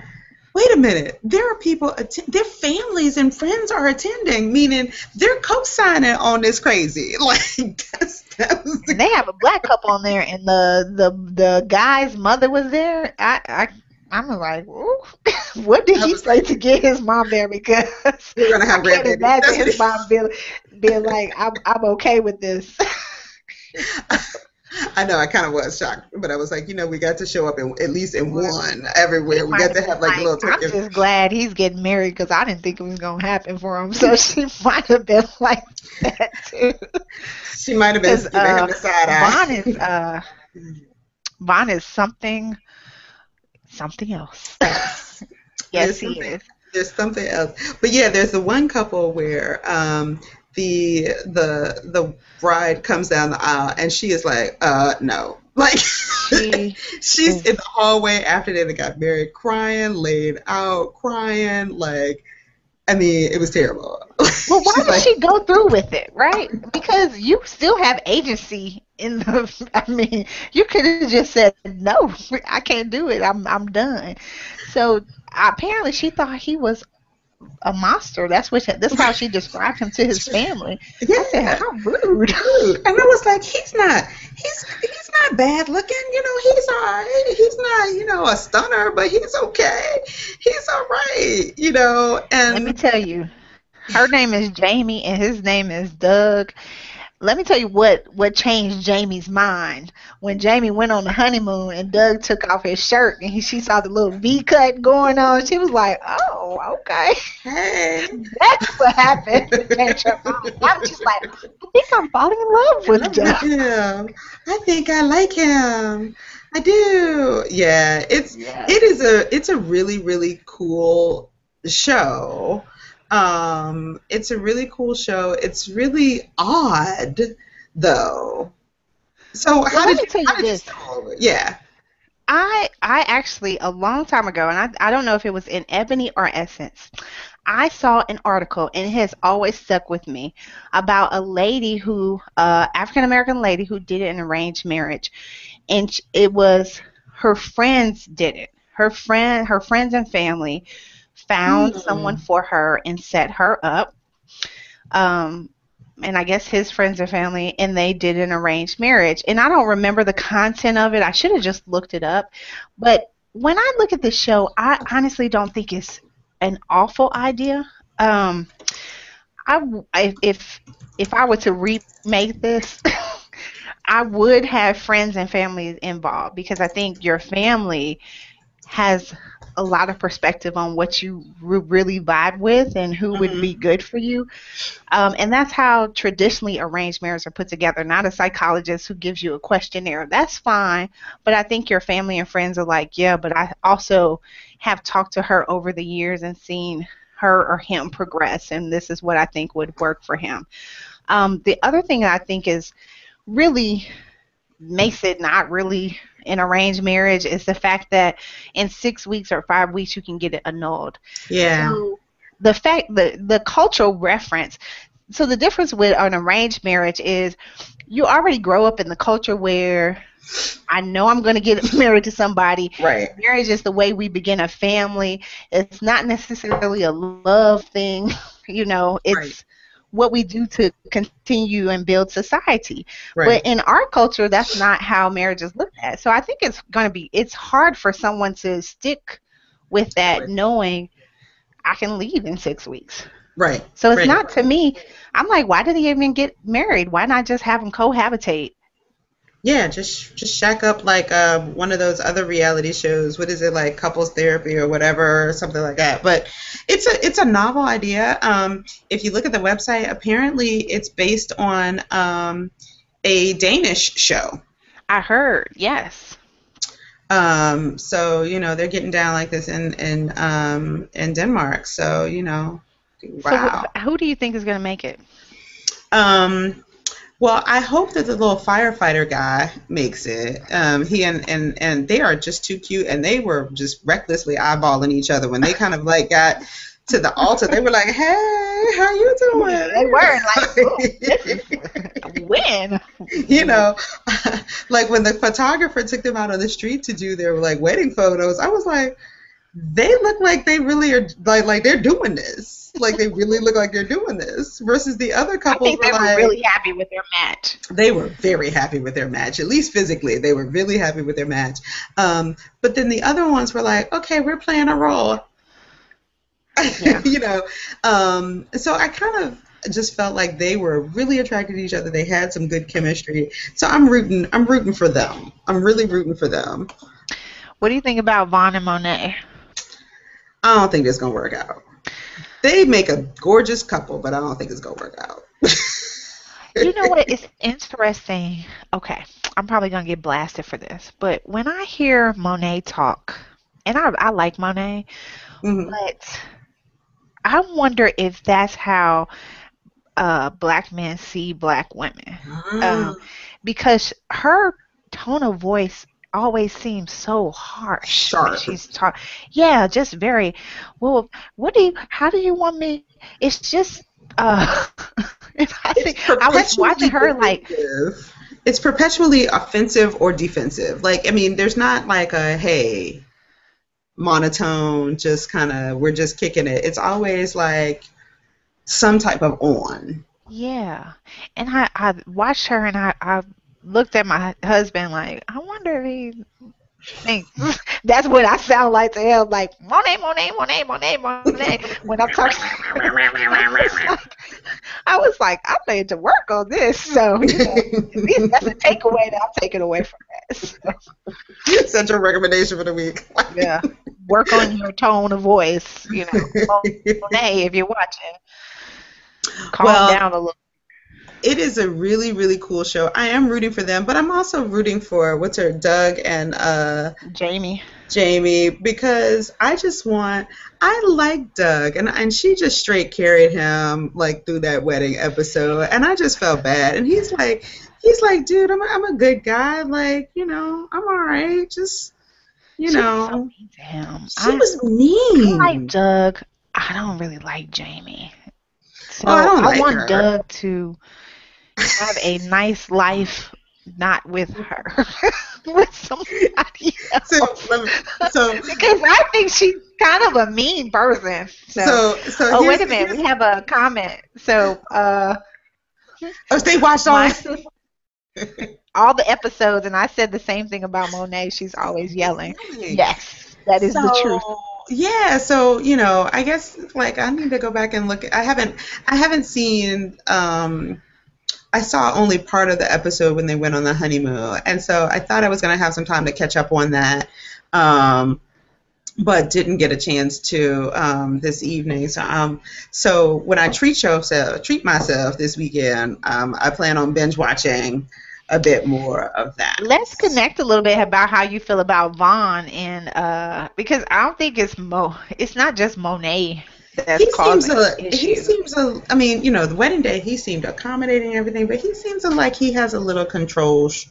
wait a minute, there are people, their families and friends are attending, meaning they're co-signing on this crazy. Like, that was And the, they have a black couple on there, and the guy's mother was there. I'm like, ooh, what did I he was say like, to get his mom there? Because we're going to I have can't grandbabies. imagine That's what his mom being like, I'm okay with this. I know, I kind of was shocked, but I was like, we got to show up in at least in Well, one she everywhere. We might got have to been have like the like, little I'm turkey. just glad he's getting married because I didn't think it was gonna happen for him. So she might have been like that too. She might have been Because giving him the side Vaughn is eye. Vaughn is something else. Yes, There's he something is. there's something else. But yeah, there's the one couple where the bride comes down the aisle and she is like, no. Like She she's is. in the hallway after they got married, crying, laid out, crying, like I mean, it was terrible. Well, why She's did like, she go through with it, right? Because you still have agency in the. I mean, you could have just said no. I can't do it. I'm done. So apparently, she thought he was a monster. That's how she described him to his family. I said, yeah. how rude. Dude. And I was like, he's not bad looking, he's all right. He's not, a stunner, but he's okay. He's all right, Let me and tell you, Her name is Jamie and his name is Doug. Let me tell you what changed Jamie's mind when Jamie went on the honeymoon and Doug took off his shirt and she saw the little V cut going on. She was like, "Oh, okay, Hey. that's what happened to change her mind." I'm just like, I think I'm falling in love with Love with Doug. him. I think I like him. I do. Yeah, Yeah. it's a really really cool show. It's a really cool show. It's really odd though. So Well, let me tell how you did you this. stumble over it? Yeah. I actually a long time ago, and I don't know if it was in Ebony or Essence. I saw an article, and it has always stuck with me about a lady who, African American lady who did an arranged marriage, and it was her friends did it. Her friends and family found someone Hmm. for her and set her up. Um, and I guess his friends and family, and they did an arranged marriage. And I don't remember the content of it. I should have just looked it up. But when I look at the show, I honestly don't think it's an awful idea. Um, if I were to remake this, I would have friends and families involved because I think your family has a lot of perspective on what you really vibe with and who would be Hmm. good for you. And that's how traditionally arranged marriages are put together, not a psychologist who gives you a questionnaire. That's fine. But I think your family and friends are like, yeah, but I also have talked to her over the years and seen her or him progress, and this is what I think would work for him. The other thing I think is really makes it not really an arranged marriage is the fact that in 6 weeks or 5 weeks you can get it annulled. Yeah. So the cultural reference, so the difference with an arranged marriage is you already grow up in the culture where I know I'm going to get married to somebody. Right. Marriage is the way we begin a family. It's not necessarily a love thing, Right. it's what we do to continue and build society. But Right. in our culture, that's not how marriage is looked at. So I think it's hard for someone to stick with that Right. knowing I can leave in 6 weeks. Right. So it's Right. not to me. I'm like, why did he even get married? Why not just have them cohabitate? Yeah, just shack up like one of those other reality shows. What is it like couples therapy or whatever, or something like that. But it's a novel idea. If you look at the website, apparently it's based on a Danish show. I heard, yes. So they're getting down like this in Denmark. So So wow. who do you think is going to make it? Um, Well, I hope that the little firefighter guy makes it. He and they are just too cute, and they were just recklessly eyeballing each other when they kind of like got to the altar. They were like, "Hey, how you They were like, oh, this doing?" is when. you know, like when the photographer took them out on the street to do their like wedding photos. I was like, they look like they really are like they're doing this. Like they really look like they're doing this. Versus the other I couples think were they were like, really happy with their match. they were very happy with their match, at least physically. They were really happy with their match. But then the other ones were like, okay, we're playing a role. Yeah. you know. So I kind of just felt like they were really attracted to each other. They had some good chemistry. So I'm rooting for them. I'm really rooting for them. What do you think about Vaughn and Monet? I don't think it's gonna work out. They make a gorgeous couple, but I don't think it's gonna work out. You know what? It's interesting. Okay, I'm probably gonna get blasted for this, but when I hear Monet talk, and I like Monet, Hmm. but I wonder if that's how black men see black women, um, because her tone of voice always seems so harsh when Sharp. she's talking. Yeah, just very. Well, how do you want me? It's just. And I It's think I was watching perpetually her like, defensive. It's perpetually offensive or defensive. Like, I mean, there's not like a hey, monotone, just kind of, we're just kicking it. It's always like some type of on. yeah. And I watched her and I looked at my husband like, I wonder if he Thanks. That's what I sound like to him, like Monet, Monet, Monet, Monet, Monet. When I'm talking, I was like, I'm ready to work on this. So at least that's a takeaway that I'm taking away from that. So, Such a recommendation for the week. yeah, work on your tone of voice. Monet, if you're watching, calm Well, down a little. it is a really, really cool show. I am rooting for them, but I'm also rooting for what's her Doug and Jamie. Jamie because I like Doug and she just straight carried him like through that wedding episode and I just felt bad and he's like dude I'm a good guy like I'm all right just you She was so know mean to him. she was I like mean. Doug. I don't really like Jamie. Oh, I So don't I like want her. Doug to have a nice life, not with her, with somebody So else. let me, so Because I think she's kind of a mean person. So, so oh, here's wait a minute. here's We have a comment. So, oh they watched all my of sister, all the episodes, and I said the same thing about Monet. She's always yelling. it. Yes, that is the So truth. yeah, so I guess like I need to go back and look. I haven't seen. I saw only part of the episode when they went on the honeymoon, and so I thought I was going to have some time to catch up on that, um, but didn't get a chance to this evening. So when I treat myself this weekend, I plan on binge watching a bit more of that. Let's connect a little bit about how you feel about Vaughn and because I don't think it's not just Monet that's causing He issues. seems I mean, the wedding day he seemed accommodating and everything, but he seems like he has a little control See,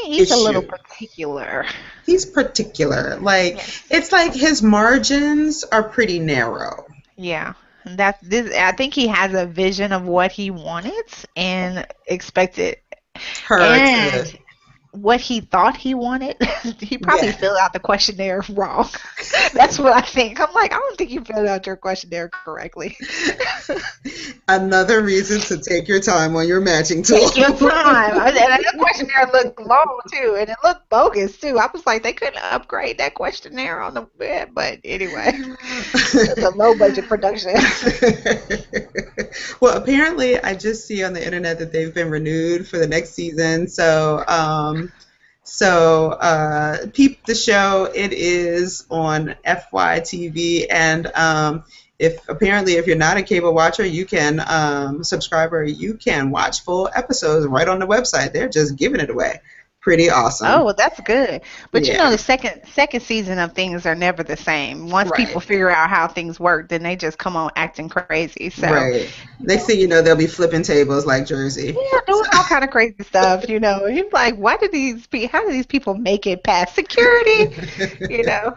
he's a little issue. particular. He's particular. Like Yes. it's like his margins are pretty narrow. Yeah. And that's this I think he has a vision of what he wanted and expected. Her to And what he thought he wanted, he probably yeah. filled out the questionnaire wrong. That's what I think. I'm like, I don't think you filled out your questionnaire correctly. Another reason to take your time on your matching tool. Take your time. And that questionnaire looked long too, and it looked bogus too. I was like, they couldn't upgrade that questionnaire on the web, but anyway, it's a low budget production. Well, apparently, I just see on the internet that they've been renewed for the next season. So peep the show. It is on FYTV, and if you're not a cable watcher, you can subscribe or you can watch full episodes right on the website. They're just giving it away. Pretty Oh, awesome. well, that's good. But Yeah. the second season of things are never the same. Once people Right. figure out how things work, then they just come on acting crazy. So, Right. Next thing you know, they'll be flipping tables like Jersey. yeah, doing all kind of crazy stuff. You're like, how do these people make it past security? You know.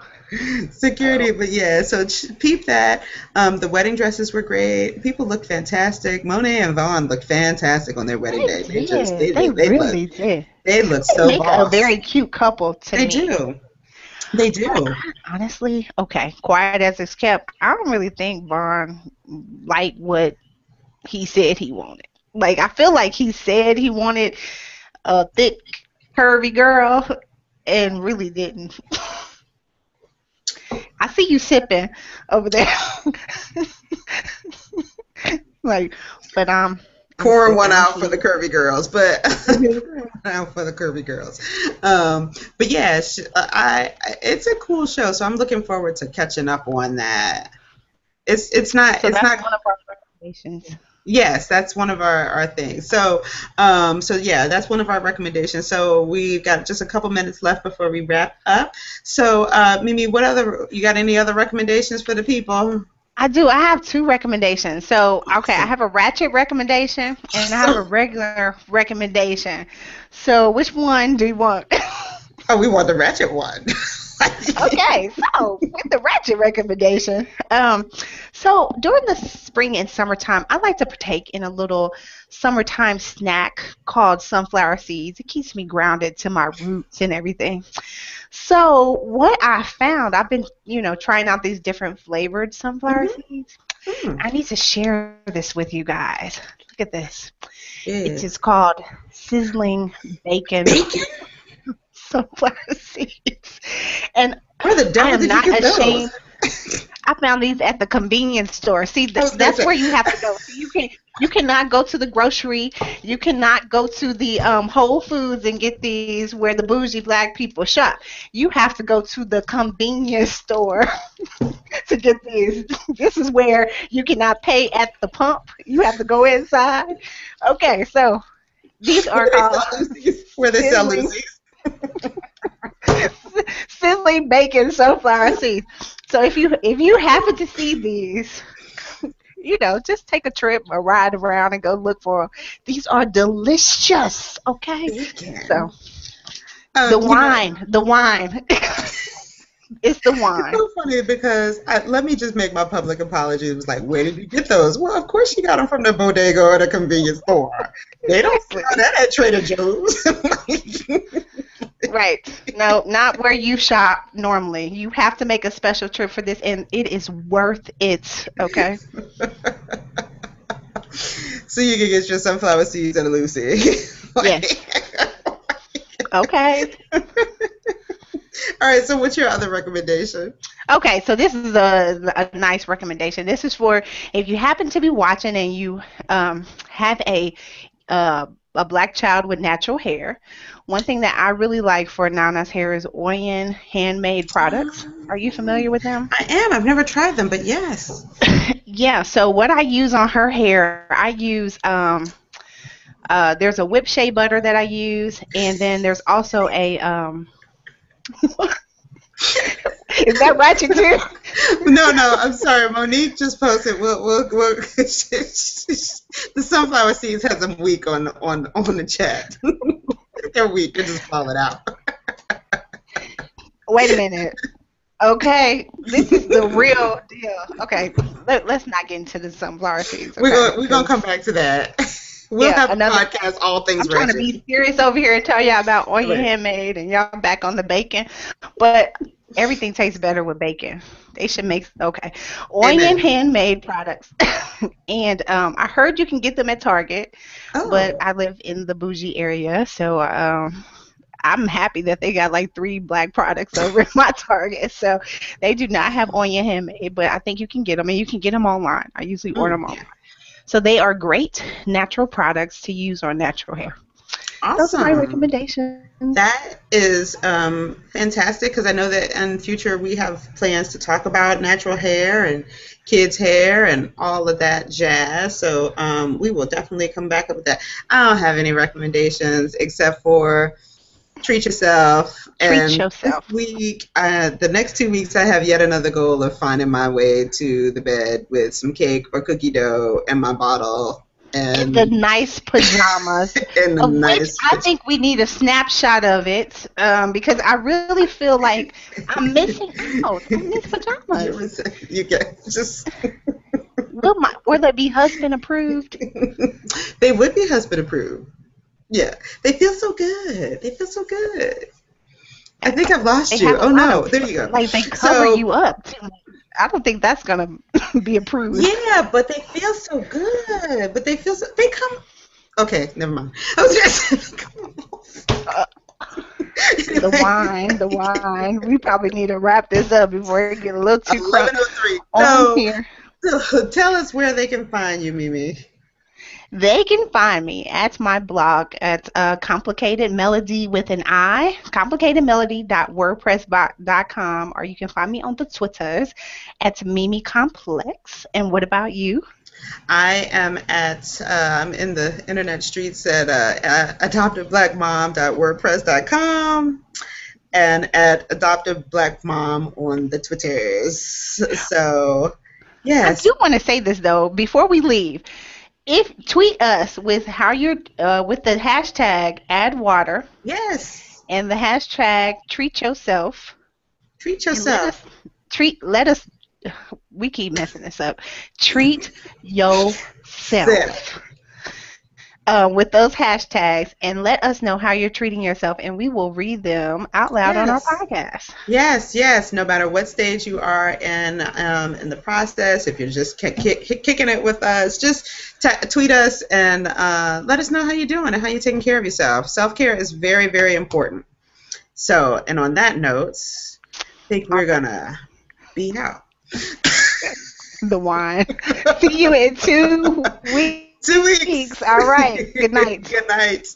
Security, So, but yeah, so peep that. The wedding dresses were great. People looked fantastic. Monet and Vaughn looked fantastic on their wedding they day. They just did. They really did. they look They so make a boss. very cute couple to They me. do. They But do. honestly, okay, quiet as it's kept, I don't really think Vaughn liked what he said he wanted. Like, I feel like he said he wanted a thick, curvy girl and really didn't. I see you sipping over there. Like, but I'm Pouring one sipping. I'm out for sweet. the curvy girls, but pouring one out for the curvy girls. But yeah, it's a cool show, so I'm looking forward to catching up on that. So It's that's not. one of our recommendations. Yes, that's one of our things. So yeah, that's one of our recommendations. So we've got just a couple minutes left before we wrap up. So, Mimi, you got any other recommendations for the people? I do. I have two recommendations. So, okay, I Awesome. have a ratchet recommendation and I have a Awesome. regular recommendation. So, which one do you want? Oh, we want the ratchet one. Okay, so with the ratchet recommendation, so during the spring and summertime, I like to partake in a little summertime snack called sunflower seeds. It keeps me grounded to my roots and everything. So what I found, I've been, trying out these different flavored sunflower Mhm. seeds. Mm. I need to share this with you guys. Look at this. It Yeah. is called sizzling bacon Bacon. sunflower seeds. And Where the I devil am did you not get those? ashamed. I found these at the convenience store. See, I was gonna that's say. where you have to go. So you cannot go to the grocery. You cannot go to the Whole Foods and get these where the bougie black people shop. You have to go to the convenience store to get these. This is where you cannot pay at the pump. You have to go inside. Okay, so these Where are they called sell Lucy's? Where they sell sizzling Lucy's? sizzling bacon sunflower seeds. So if you happen to see these, just take a trip or ride around and go look for them. These are delicious. Okay, so Bacon. the You know, wine, the wine, it's the it's wine. so funny because let me just make my public apology. It was like, where did you get those? Well, of course you got them from the bodega or the convenience store. They don't sell Exactly. that at Trader Joe's. Right. No, not where you shop normally. You have to make a special trip for this, and it is worth it. Okay. So you can get your sunflower seeds and a Lucy. Yes. Like, Okay. all right, so what's your other recommendation? Okay, so this is a nice recommendation. This is for if you happen to be watching and you have a black child with natural hair. One thing that I really like for Nana's hair is Oyen handmade products. Are you familiar with them? I am. I've never tried them, but yes. Yeah, so what I use on her hair, I use there's a whipped shea butter that I use, and then there's also a is that ratchet too? No, no, I'm sorry. Monique just posted. The sunflower seeds has them weak on the chat. They're weak. They're just falling out. Wait a minute. Okay, this is the real deal. Okay, let's not get into the sunflower seeds, okay? We're gonna come back to that. We'll Yeah, have a another. podcast all things I'm trying to wretched. be serious over here and tell y'all about onion Right. handmade, and y'all back on the bacon. But everything tastes better with bacon. They should make okay. Onion Amen. handmade products, and I heard you can get them at Target, but Oh, I live in the bougie area, so I'm happy that they got like three black products over in my Target. So they do not have onion handmade, but I think you can get them, and you can get them online. I usually order them yeah. online. So they are great natural products to use on natural hair. Those are my Awesome. recommendations. That is fantastic because I know that in future we have plans to talk about natural hair and kids' hair and all of that jazz. So we will definitely come back up with that. I don't have any recommendations except for treat yourself. Treat And this yourself. week, the next 2 weeks, I have yet another goal of finding my way to the bed with some cake or cookie dough and my bottle In the and nice pajamas, and a of which nice. I think we need a snapshot of it because I really feel like I'm missing out on these pajamas. You get just. Will they be husband approved? They would be husband approved. Yeah, they feel so good. They feel so good. I think I've They lost you. have a Oh lot no, of there you go. like they cover So you up too. I don't think that's gonna be approved. yeah, but they feel so good. But they feel so. They come. Okay, never mind. I was just. Come Uh, the on. wine, the wine. We probably need to wrap this up before it get a little too crunk 11:03. on here. So tell us where they can find you, Mimi. They can find me at my blog at Complicated Melody with an I, complicatedmelody.wordpress.com, or you can find me on the Twitters at Mimi Complex. And what about you? I am I'm in the internet streets at adoptiveblackmom.wordpress.com and at adoptiveblackmom on the Twitters. So, I yes, do want to say this though before we leave. If tweet us with how you're with the hashtag add water yes, and the hashtag treat yourself treat and let yourself. us let us we keep messing this up. Treat Sip. yourself with those hashtags and let us know how you're treating yourself, and we will read them out loud on our Yes. podcast. Yes, yes. No matter what stage you are in the process, if you're just kicking it with us, just tweet us and let us know how you're doing and how you're taking care of yourself. Self-care is very, very important. So, and on that note, I think All we're gonna be out. the wine. See you in 2 weeks. All 2 right. weeks. Good night. Good night.